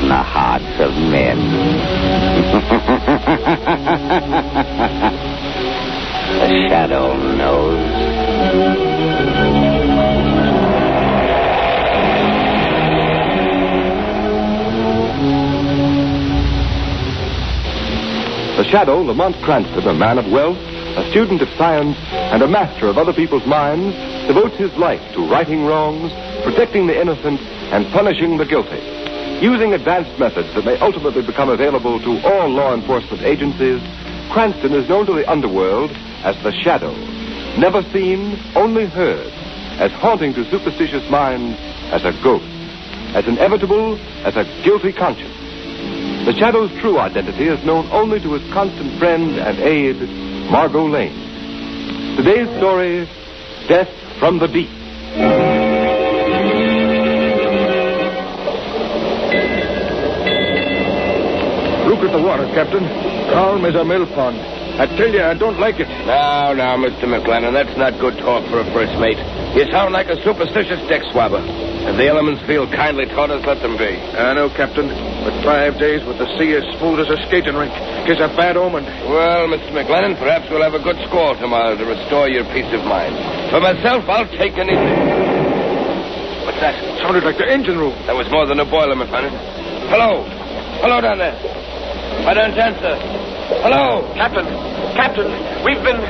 in the hearts of men. The shadow knows. The shadow, Lamont Cranston, a man of wealth, a student of science, and a master of other people's minds, devotes his life to righting wrongs, protecting the innocent, and punishing the guilty. Using advanced methods that may ultimately become available to all law enforcement agencies, Cranston is known to the underworld as the Shadow. Never seen, only heard, as haunting to superstitious minds as a ghost, as inevitable as a guilty conscience. The Shadow's true identity is known only to his constant friend and aide, Margot Lane. Today's story, Death from the Deep. Look at the water, Captain. Calm as a mill pond. I tell you, I don't like it. Now, Mr. McLennan, that's not good talk for a first mate. You sound like a superstitious deck swabber. If the elements feel kindly toward us, let them be. I know, Captain. But 5 days with the sea as smooth as a skating rink is a bad omen. Well, Mr. McLennan, perhaps we'll have a good squall tomorrow to restore your peace of mind. For myself, I'll take anything. What's that? Sounded like the engine room. That was more than a boiler, McLennan. Hello. Hello down there. I don't answer. Hello. Captain, we've been...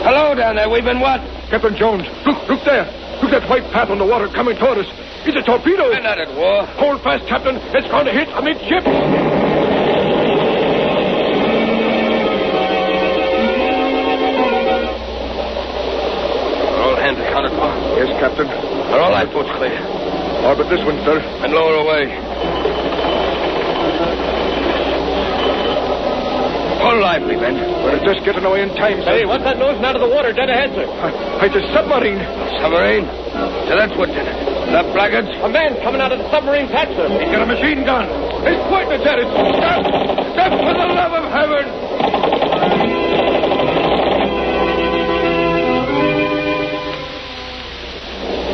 Hello down there. We've been what? Captain Jones, look there. Look at that white path on the water coming toward us. It's a torpedo. We're not at war. Hold fast, Captain. It's going to hit amidships. Are all hands accounted for? Yes, Captain. Are all lifeboats clear? All but this one, sir. And lower away. Hold lively, men. We're just getting away in time, sir. Hey, what's that nosing out of the water dead ahead, sir? It's a submarine. Submarine? So that's what did it. The blackguards? A man coming out of the submarine hatch, sir. He's got a machine gun. He's pointing at it. Stop! Stop, for the love of heaven!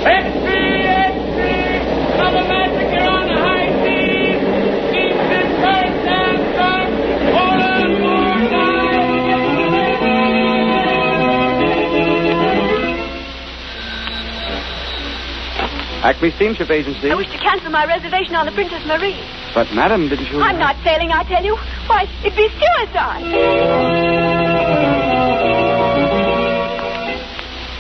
At sea! Another massacre on the high seas! Keeps it burnt down, son! Hold on, more Acme Steamship Agency. I wish to cancel my reservation on the Princess Marie. But, madam, didn't you... I'm not sailing, I tell you. Why, it'd be suicide.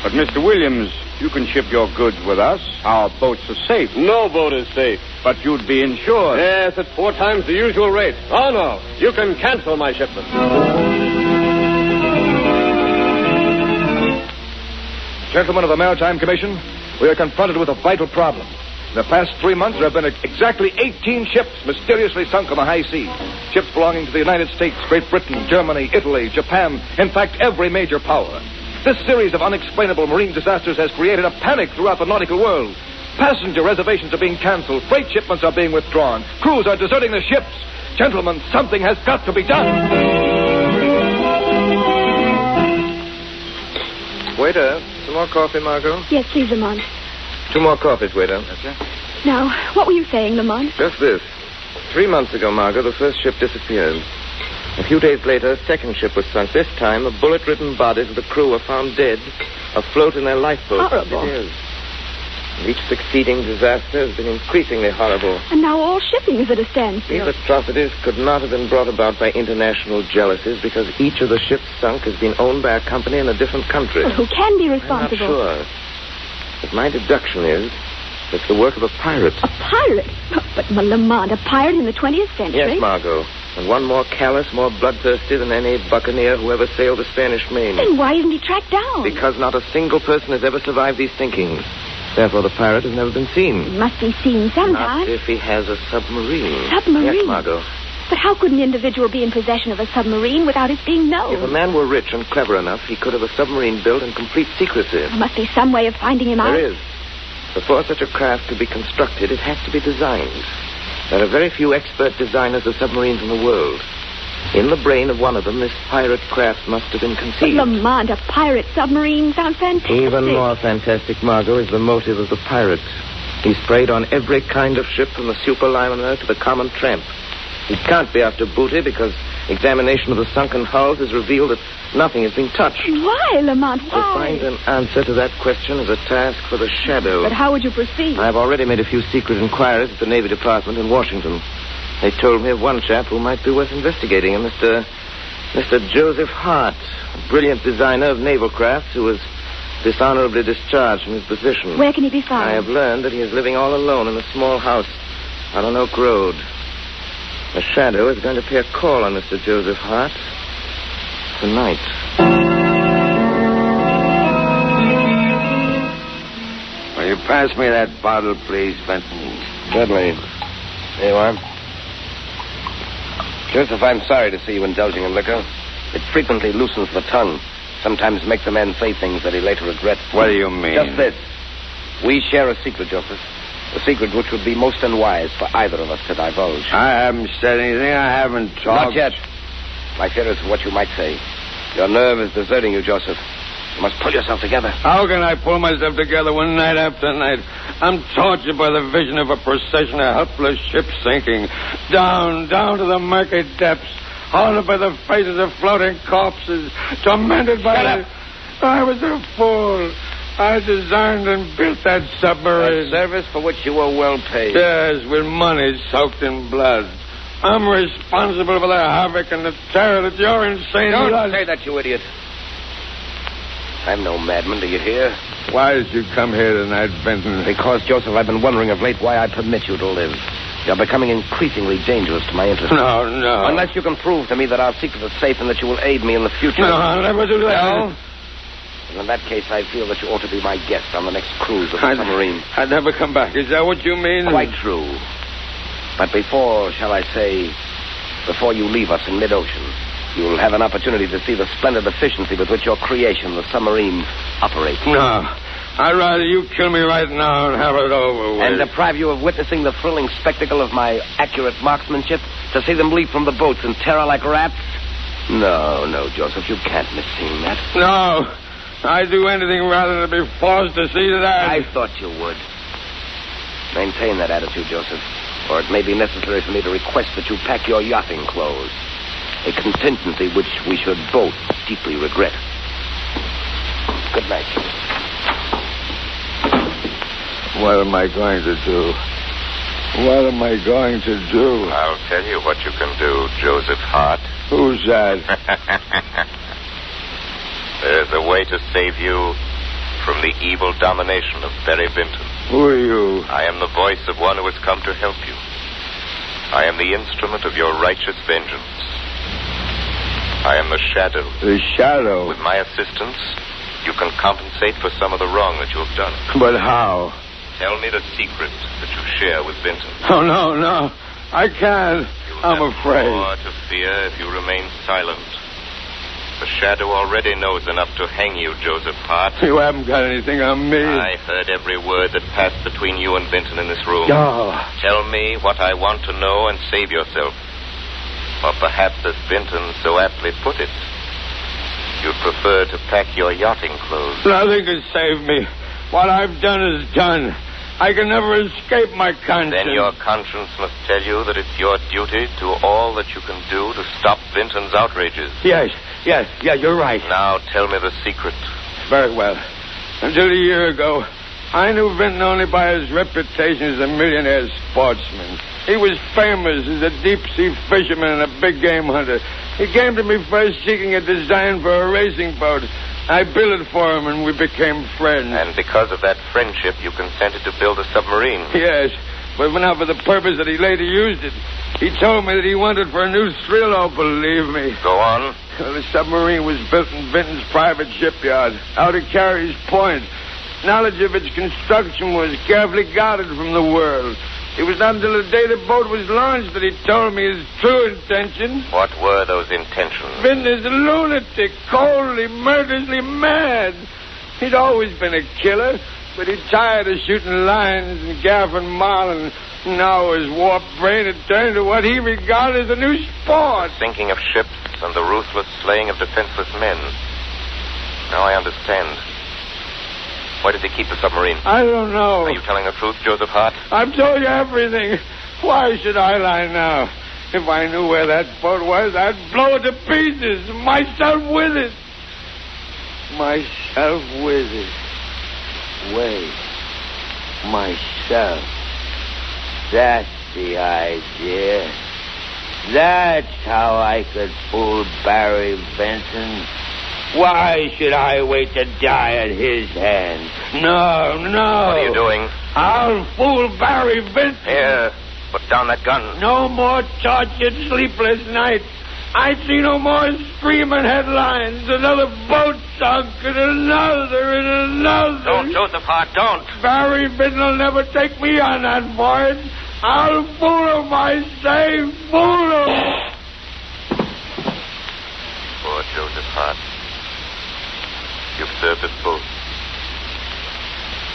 But, Mr. Williams, you can ship your goods with us. Our boats are safe. No boat is safe. But you'd be insured. Yes, at 4 times the usual rate. Oh, no. You can cancel my shipment. Gentlemen of the Maritime Commission, we are confronted with a vital problem. In the past 3 months, there have been exactly 18 ships mysteriously sunk on the high seas. Ships belonging to the United States, Great Britain, Germany, Italy, Japan, in fact, every major power. This series of unexplainable marine disasters has created a panic throughout the nautical world. Passenger reservations are being canceled. Freight shipments are being withdrawn. Crews are deserting the ships. Gentlemen, something has got to be done. Waiter, some more coffee, Margot? Yes, please, Lamont. 2 more coffees, waiter. Now, what were you saying, Lamont? Just this. 3 months ago, Margot, the first ship disappeared. A few days later, a second ship was sunk. This time, the bullet-ridden bodies of the crew were found dead, afloat in their lifeboats. Horrible. It is. And each succeeding disaster has been increasingly horrible. And now all shipping is at a standstill. These atrocities could not have been brought about by international jealousies because each of the ships sunk has been owned by a company in a different country. Well, who can be I'm not responsible? sure. But my deduction is it's the work of a pirate. A pirate? But Lamont, a pirate in the 20th century? Yes, Margot. And one more callous, more bloodthirsty than any buccaneer who ever sailed the Spanish Main. Then why isn't he tracked down? Because not a single person has ever survived these sinkings. Therefore, the pirate has never been seen. He must be seen sometime. Not if he has a submarine. Submarine? Yes, Margot. But how could an individual be in possession of a submarine without it being known? If a man were rich and clever enough, he could have a submarine built in complete secrecy. There must be some way of finding him out. There is. Before such a craft could be constructed, it has to be designed. There are very few expert designers of submarines in the world. In the brain of one of them, this pirate craft must have been But conceived. Lamont, a pirate submarine sounds fantastic. Even more fantastic, Margot, is the motive of the pirate. He's preyed on every kind of ship, from the superliner to the common tramp. He can't be after booty because examination of the sunken hulls has revealed that nothing has been touched. Why, Lamont? To Why? find an answer to that question is a task for the Shadow. But how would you proceed? I've already made a few secret inquiries at the Navy Department in Washington. They told me of one chap who might be worth investigating, a Mr. Joseph Hart, a brilliant designer of naval crafts who was dishonorably discharged from his position. Where can he be found? I have learned that he is living all alone in a small house on an Oak Road. The Shadow is going to pay a call on Mr. Joseph Hart tonight. Will you pass me that bottle, please, Benton? Certainly. There you are. Joseph, I'm sorry to see you indulging in liquor. It frequently loosens the tongue. Sometimes makes a man say things that he later regrets. What do you mean? Just this. We share a secret, Joseph. A secret which would be most unwise for either of us to divulge. I haven't said anything. I haven't talked. Not yet. My fear is what you might say. Your nerve is deserting you, Joseph. You must pull yourself together. How can I pull myself together when night after night I'm tortured by the vision of a procession of helpless ships sinking down to the murky depths, haunted by the faces of floating corpses, tormented by... Shut up. I was a fool. I designed and built that submarine. A service for which you were well paid. Yes, with money soaked in blood. I'm responsible for the havoc and the terror that your insane... Don't say that, you idiot. I'm no madman, do you hear? Why did you come here tonight, Benton? Because, Joseph, I've been wondering of late why I permit you to live. You're becoming increasingly dangerous to my interest. No. Unless you can prove to me that our secret is safe and that you will aid me in the future. No, I'll never do that. No? And in that case, I feel that you ought to be my guest on the next cruise of the submarine. I'd never come back. Is that what you mean? Quite true. But before you leave us in mid-ocean, you'll have an opportunity to see the splendid efficiency with which your creation, the submarine, operates. No. I'd rather you kill me right now and have it over with. And deprive you of witnessing the thrilling spectacle of my accurate marksmanship, to see them leap from the boats in terror like rats? No, Joseph, you can't miss seeing that. No. I'd do anything rather than be forced to see that. I thought you would. Maintain that attitude, Joseph, or it may be necessary for me to request that you pack your yachting clothes. A contingency which we should both deeply regret. Good night. What am I going to do? What am I going to do? I'll tell you what you can do, Joseph Hart. Who's that? There's a way to save you from the evil domination of Barry Benton. Who are you? I am the voice of one who has come to help you. I am the instrument of your righteous vengeance. I am the Shadow. The Shadow? With my assistance, you can compensate for some of the wrong that you have done. But how? Tell me the secret that you share with Benton. Oh, no. I can't. I'm afraid. More to fear if you remain silent. The Shadow already knows enough to hang you, Joseph Hart. You haven't got anything on me. I heard every word that passed between you and Benton in this room. Oh. Tell me what I want to know and save yourself. Or perhaps, as Benton so aptly put it, you'd prefer to pack your yachting clothes. Nothing can save me. What I've done is done. I can never escape my conscience. Then your conscience must tell you that it's your duty to all that you can do to stop Benton's outrages. Yes, you're right. Now tell me the secret. Very well. Until a year ago, I knew Benton only by his reputation as a millionaire sportsman. He was famous as a deep-sea fisherman and a big game hunter. He came to me first seeking a design for a racing boat. I built it for him, and we became friends. And because of that friendship, you consented to build a submarine? Yes, but not for the purpose that he later used it. He told me that he wanted for a new thrill. Oh, believe me. Go on. Well, the submarine was built in Benton's private shipyard, out at Carey's Point. Knowledge of its construction was carefully guarded from the world. It was not until the day the boat was launched that he told me his true intentions. What were those intentions? Benton is a lunatic, coldly, murderously mad. He'd always been a killer, but he tired of shooting lions and gaffing marlin. Now his warped brain had turned to what he regarded as a new sport. Sinking of ships and the ruthless slaying of defenseless men. Now I understand. Where does he keep the submarine? I don't know. Are you telling the truth, Joseph Hart? I've told you everything. Why should I lie now? If I knew where that boat was, I'd blow it to pieces. Myself with it. Myself with it. Wait. Myself. That's the idea. That's how I could fool Barry Benson. Why should I wait to die at his hands? No. What are you doing? I'll fool Barry Benson. Here, put down that gun. No more tortured, sleepless nights. I see no more screaming headlines. Another boat sunk, and another, and another. Don't, Joseph Hart, don't. Barry Benson will never take me on that voyage. I'll fool him, I say, fool him. Poor Joseph Hart. You've served us both.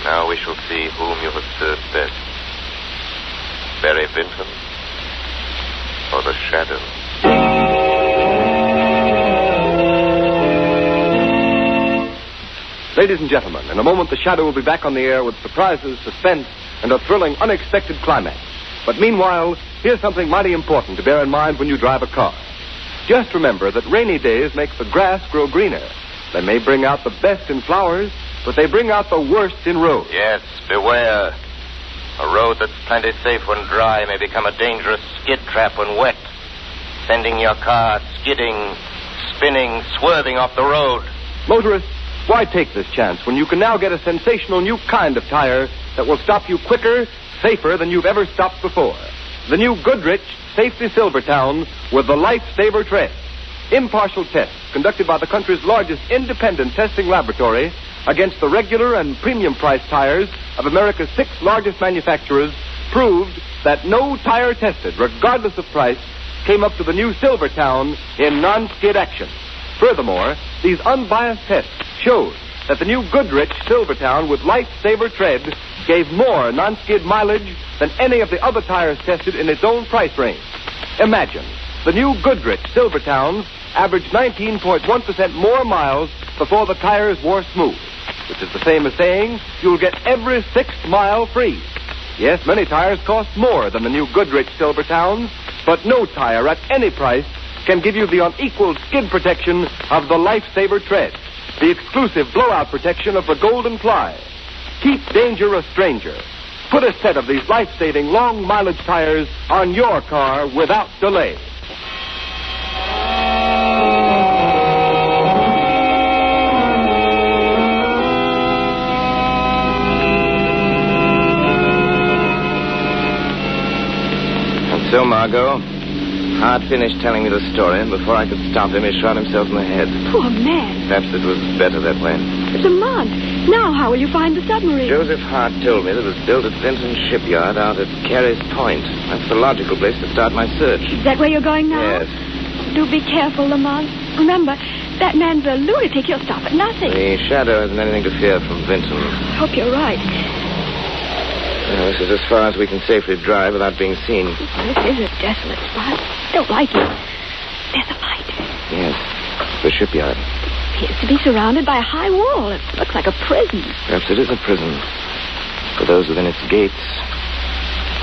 Now we shall see whom you have served best. Barry Benton or the Shadow. Ladies and gentlemen, in a moment the Shadow will be back on the air with surprises, suspense, and a thrilling, unexpected climax. But meanwhile, here's something mighty important to bear in mind when you drive a car. Just remember that rainy days make the grass grow greener. They may bring out the best in flowers, but they bring out the worst in roads. Yes, beware. A road that's plenty safe when dry may become a dangerous skid trap when wet, sending your car skidding, spinning, swerving off the road. Motorists, why take this chance when you can now get a sensational new kind of tire that will stop you quicker, safer than you've ever stopped before? The new Goodrich Safety Silvertown with the Lifesaver tread. Impartial tests conducted by the country's largest independent testing laboratory against the regular and premium price tires of America's 6 largest manufacturers proved that no tire tested, regardless of price, came up to the new Silvertown in non-skid action. Furthermore, these unbiased tests showed that the new Goodrich Silvertown with Lifesaver tread gave more non-skid mileage than any of the other tires tested in its own price range. Imagine, the new Goodrich Silvertowns averaged 19.1% more miles before the tires wore smooth, which is the same as saying you'll get every 6th mile free. Yes, many tires cost more than the new Goodrich Silvertowns, but no tire at any price can give you the unequaled skid protection of the Lifesaver tread, the exclusive blowout protection of the Golden Ply. Keep danger a stranger. Put a set of these life-saving long-mileage tires on your car without delay. And so, Margot, Hart finished telling me the story, and before I could stop him, he shot himself in the head. Poor man. Perhaps it was better that way. Lamont, now how will you find the submarine? Joseph Hart told me that it was built at Vinton's shipyard out at Carey's Point. That's the logical place to start my search. Is that where you're going now? Yes. Do be careful, Lamont. Remember, that man's a lunatic. He'll stop at nothing. The Shadow hasn't anything to fear from Vinton. I hope you're right. Well, this is as far as we can safely drive without being seen. Well, this is a desolate spot. Don't like it. There's a light. Yes, the shipyard. Appears to be surrounded by a high wall. It looks like a prison. Perhaps it is a prison for those within its gates.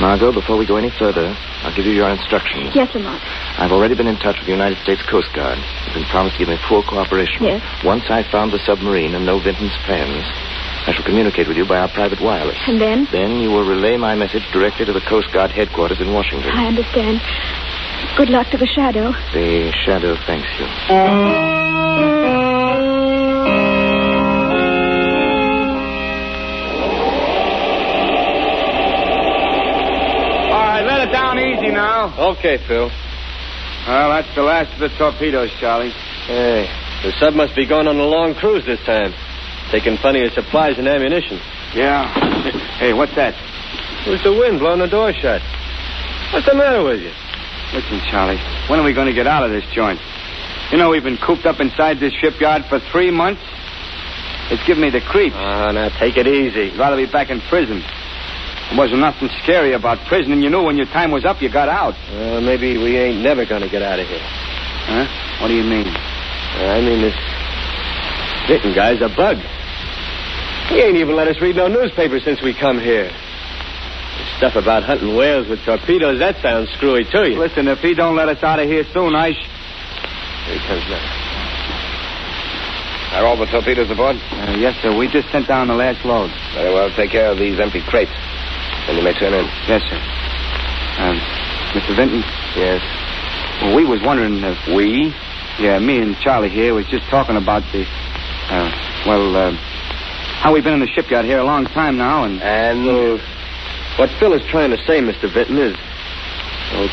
Margot, before we go any further, I'll give you your instructions. Yes, Lamont. I've already been in touch with the United States Coast Guard. You've been promised to give me full cooperation. Yes. Once I've found the submarine and know Vinton's plans, I shall communicate with you by our private wireless. And then? Then you will relay my message directly to the Coast Guard headquarters in Washington. I understand. Good luck to the Shadow. The Shadow thanks you. Let it down easy now. Okay, Phil. Well, that's the last of the torpedoes, Charlie. Hey, the sub must be going on a long cruise this time. Taking plenty of supplies and ammunition. Yeah. Hey, what's that? It was the wind blowing the door shut. What's the matter with you? Listen, Charlie, when are we going to get out of this joint? You know, we've been cooped up inside this shipyard for 3 months. It's giving me the creeps. Oh, now take it easy. I'd rather be back in prison. There wasn't nothing scary about prison, and you knew when your time was up, you got out. Maybe we ain't never going to get out of here. Huh? What do you mean? I mean, this Vinton guy's a bug. He ain't even let us read no newspaper since we come here. This stuff about hunting whales with torpedoes, that sounds screwy to you. Listen, if he don't let us out of here soon, Here he comes now. Are all the torpedoes aboard? Yes, sir. We just sent down the last load. Very well. Take care of these empty crates. Then you may turn in. Yes, sir. Mr. Vinton? Yes. Well, we was wondering if... We? Yeah, me and Charlie here was just talking about the... how we've been in the shipyard here a long time now, and... What Phil is trying to say, Mr. Vinton, is...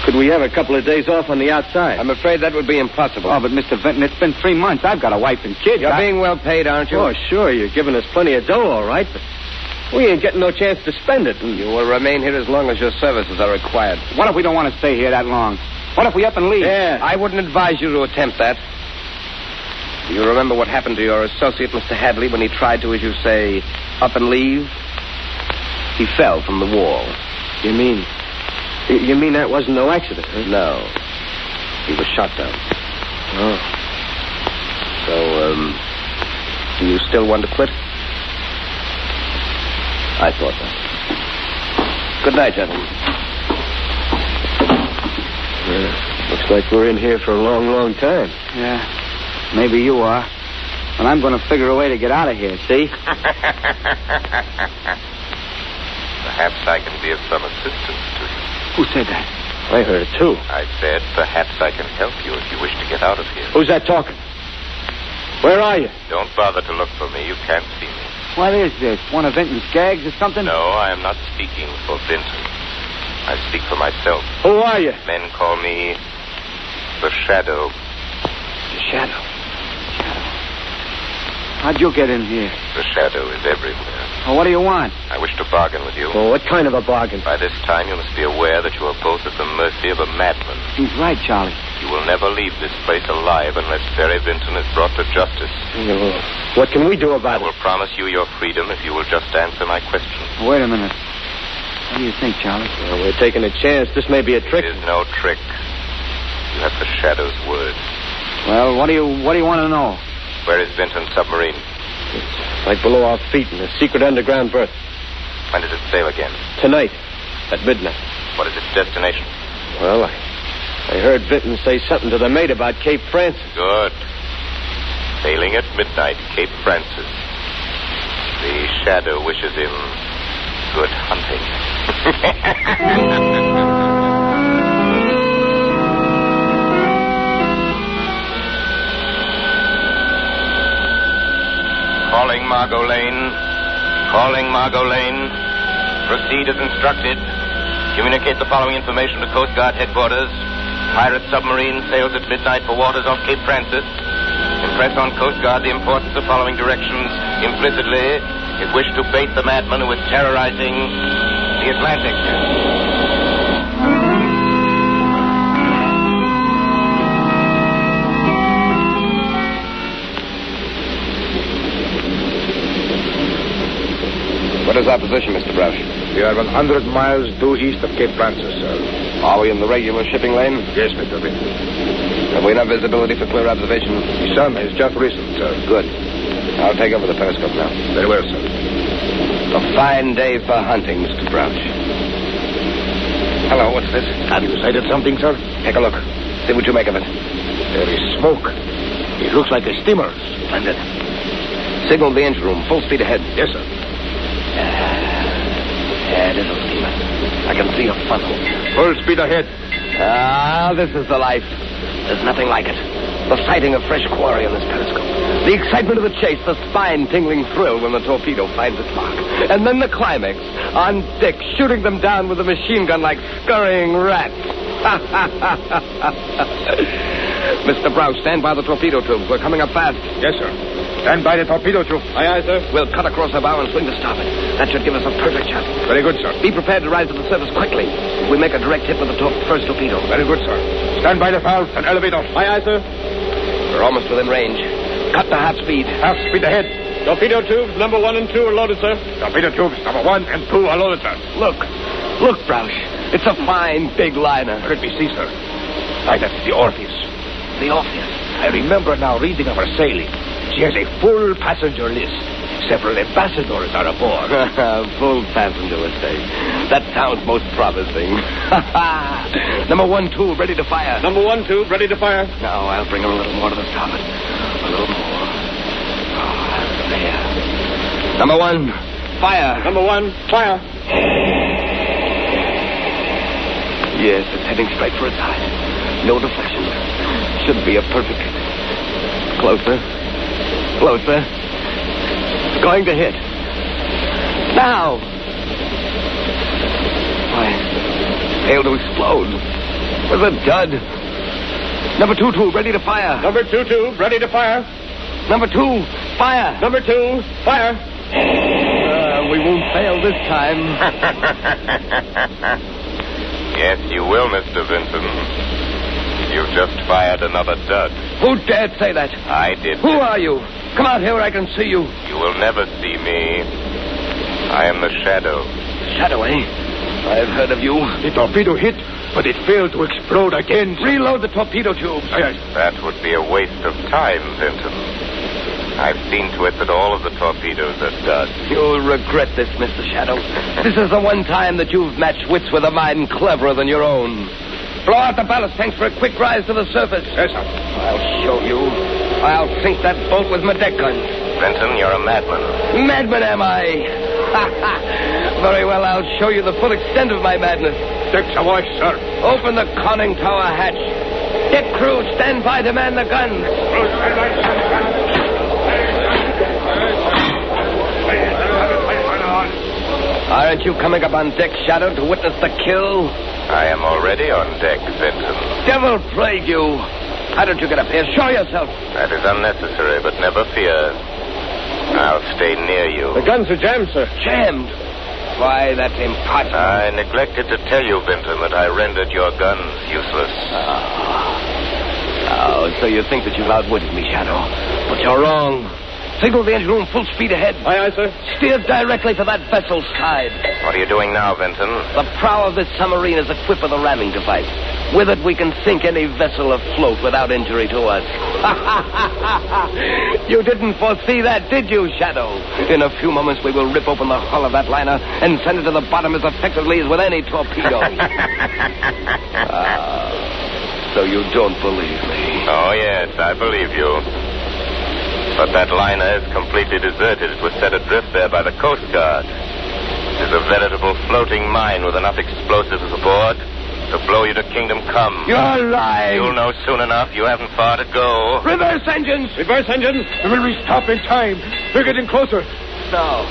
could we have a couple of days off on the outside? I'm afraid that would be impossible. Oh, but Mr. Vinton, it's been 3 months. I've got a wife and kids. You're being well paid, aren't you? Oh, sure. You're giving us plenty of dough, all right, but we ain't getting no chance to spend it. You will remain here as long as your services are required. What if we don't want to stay here that long? What if we up and leave? Yeah. I wouldn't advise you to attempt that. Do you remember what happened to your associate, Mr. Hadley, when he tried to, as you say, up and leave? He fell from the wall. You mean that wasn't no accident, huh? No. He was shot down. Oh. So, do you still want to quit? I thought that. Good night, gentlemen. Looks like we're in here for a long, long time. Yeah, maybe you are. But I'm going to figure a way to get out of here, see? Perhaps I can be of some assistance to you. Who said that? I heard it, too. I said perhaps I can help you if you wish to get out of here. Who's that talking? Where are you? Don't bother to look for me. You can't see me. What is this? One of Vinton's gags or something? No, I am not speaking for Vinton. I speak for myself. Who are you? Men call me the Shadow. The Shadow? How'd you get in here? The Shadow is everywhere. Well, what do you want? I wish to bargain with you. Well, what kind of a bargain? By this time, you must be aware that you are both at the mercy of a madman. He's right, Charlie. You will never leave this place alive unless Barry Vinton is brought to justice. What can we do about I will promise you your freedom if you will just answer my question. Wait a minute. What do you think, Charlie? Well, we're taking a chance. This may be a trick. It is no trick. You have the Shadow's word. Well, what do you want to know? Where is Vinton's submarine? It's right below our feet in a secret underground berth. When does it sail again? Tonight, at midnight. What is its destination? Well, I heard Vinton say something to the mate about Cape Francis. Good. Sailing at midnight, Cape Francis. The Shadow wishes him good hunting. Calling Margot Lane. Calling Margot Lane. Proceed as instructed. Communicate the following information to Coast Guard headquarters. Pirate submarine sails at midnight for waters off Cape Francis. Impress on Coast Guard the importance of following directions implicitly if wish to bait the madman who is terrorizing the Atlantic. What is our position, Mr. Brush? We are 100 miles due east of Cape Francis, sir. Are we in the regular shipping lane? Yes, Mr. Vinton. Have we enough visibility for clear observation? The sun is just risen, sir. Good. I'll take over the periscope now. Very well, sir. A fine day for hunting, Mr. Brush. Hello, what's this? Have you sighted something, sir? Take a look. See what you make of it. There is smoke. It looks like a steamer. Splendid. Signal the engine room. Full speed ahead. Yes, sir. Yeah, it is a steamer. I can see a funnel. Full speed ahead. Ah, this is the life. There's nothing like it. The sighting of fresh quarry on this periscope. The excitement of the chase, the spine-tingling thrill when the torpedo finds its mark. And then the climax, on deck, shooting them down with a machine gun like scurrying rats. Mr. Browse, stand by the torpedo tubes. We're coming up fast. Yes, sir. Stand by the torpedo tube. Aye, aye, sir. We'll cut across the bow and swing to starboard. That should give us a perfect shot. Very good, sir. Be prepared to rise to the surface quickly. We make a direct hit with the first torpedo. Very good, sir. Stand by the valve and elevator. Aye, aye, sir. We're almost within range. Cut to half speed. Half speed ahead. Torpedo tubes number 1 and 2 are loaded, sir. Torpedo tubes number 1 and 2 are loaded, sir. Look, Broush. It's a fine, big liner. Let me see, sir. Aye, that's the Orpheus. The Orpheus. I remember now reading of her sailing. She has a full passenger list. Several ambassadors are aboard. Full passenger estate. That sounds most promising. Number 1 tube ready to fire. Number 1 tube ready to fire. Now, I'll bring her a little more to the starboard. A little more. There. Number 1, fire. Number 1, fire. Yes, it's heading straight for its height. No deflection. Should be a perfect hit. Closer. Closer. It's going to hit. Now. Why, failed to explode. It was a dud. Number 2 tube ready to fire. Number 2 tube ready to fire. Number 2, fire. Number 2, fire. We won't fail this time. Yes, you will, Mr. Vinton. You've just fired another dud. Who dared say that? I did. Who are you? Come out here where I can see you. You will never see me. I am the Shadow. Shadow, eh? I've heard of you. The torpedo hit, but it failed to explode again. Reload the torpedo tubes. That would be a waste of time, Vinton. I've seen to it that all of the torpedoes are duds. You'll regret this, Mr. Shadow. This is the one time that you've matched wits with a mind cleverer than your own. Blow out the ballast tanks for a quick rise to the surface. Yes, sir. I'll show you. I'll sink that boat with my deck guns. Vinton, you're a madman. Madman, am I? Very well, I'll show you the full extent of my madness. Decks awash, sir. Open the conning tower hatch. Deck crew, stand by to man the guns. Aren't you coming up on deck, Shadow, to witness the kill? I am already on deck, Vinton. Devil plague you. How did you get up here? Show yourself. That is unnecessary, but never fear. I'll stay near you. The guns are jammed, sir. Jammed? Why, that's impossible. I neglected to tell you, Vinton, that I rendered your guns useless. Oh, so you think that you've outwitted me, Shadow. But you're wrong. Signal the engine room full speed ahead. Aye, aye, sir. Steer directly for that vessel's side. What are you doing now, Vinton? The prow of this submarine is equipped with a ramming device. With it, we can sink any vessel afloat without injury to us. You didn't foresee that, did you, Shadow? In a few moments, we will rip open the hull of that liner and send it to the bottom as effectively as with any torpedo. So you don't believe me? Oh, yes, I believe you. But that liner is completely deserted. It was set adrift there by the Coast Guard. It is a veritable floating mine with enough explosives aboard to blow you to kingdom come. You're lying. You'll know soon enough. You haven't far to go. Reverse engines! Reverse engines! Will we stop in time? We're getting closer. No,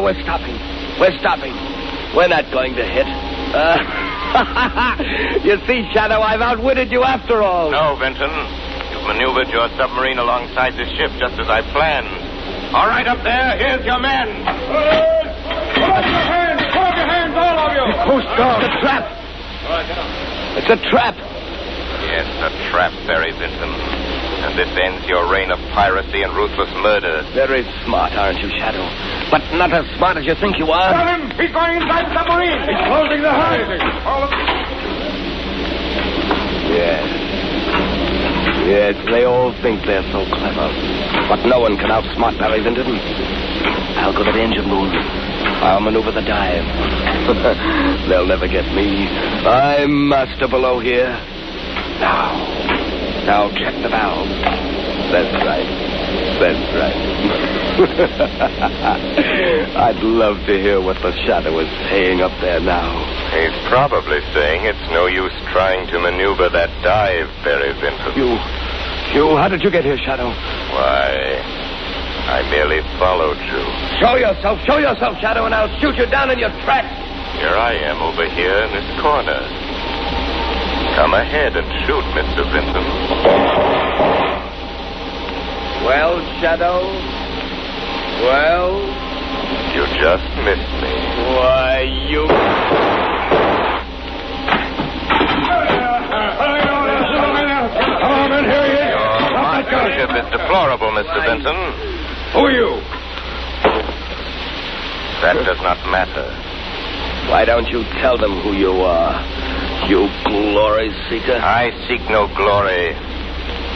we're stopping. We're stopping. We're not going to hit. You see, Shadow, I've outwitted you after all. No, Vinton. You've maneuvered your submarine alongside the ship just as I planned. All right, up there. Here's your men. Put up your hands! Put up your hands, all of you! The Coast Guard. It's a trap. It's a trap. Yes, a trap, Barry Vinton. And this ends your reign of piracy and ruthless murder. Very smart, aren't you, Shadow? But not as smart as you think you are. Tell him! He's going inside the submarine! He's closing the hatch! Yes, they all think they're so clever. But no one can outsmart Barry Vinton. I'll go to the engine room. I'll maneuver the dive. They'll never get me. I'm master below here. Now check the valve. That's right. I'd love to hear what the Shadow is saying up there now. He's probably saying it's no use trying to maneuver that dive, Barry Vinton. How did you get here, Shadow? Why, I merely followed you. Show yourself, Shadow, and I'll shoot you down in your tracks. Here I am over here in this corner. Come ahead and shoot, Mr. Vinton. Well, Shadow? Well? You just missed me. Why, you... Come on, men, here he is. Your marksmanship is deplorable, Mr. Vinton. Who are you? That does not matter. Why don't you tell them who you are, you glory seeker? I seek no glory.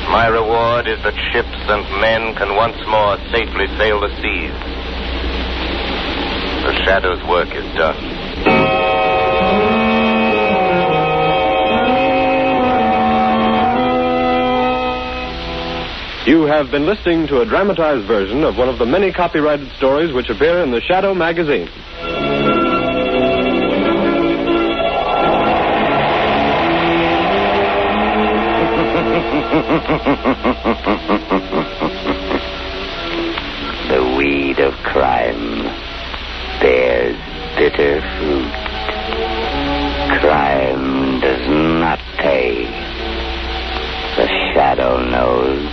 My reward is that ships and men can once more safely sail the seas. The Shadow's work is done. You have been listening to a dramatized version of one of the many copyrighted stories which appear in the Shadow magazine. The weed of crime bears bitter fruit. Crime does not pay. The Shadow knows.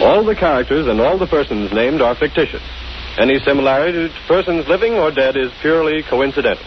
All the characters and all the persons named are fictitious. Any similarity to persons living or dead is purely coincidental.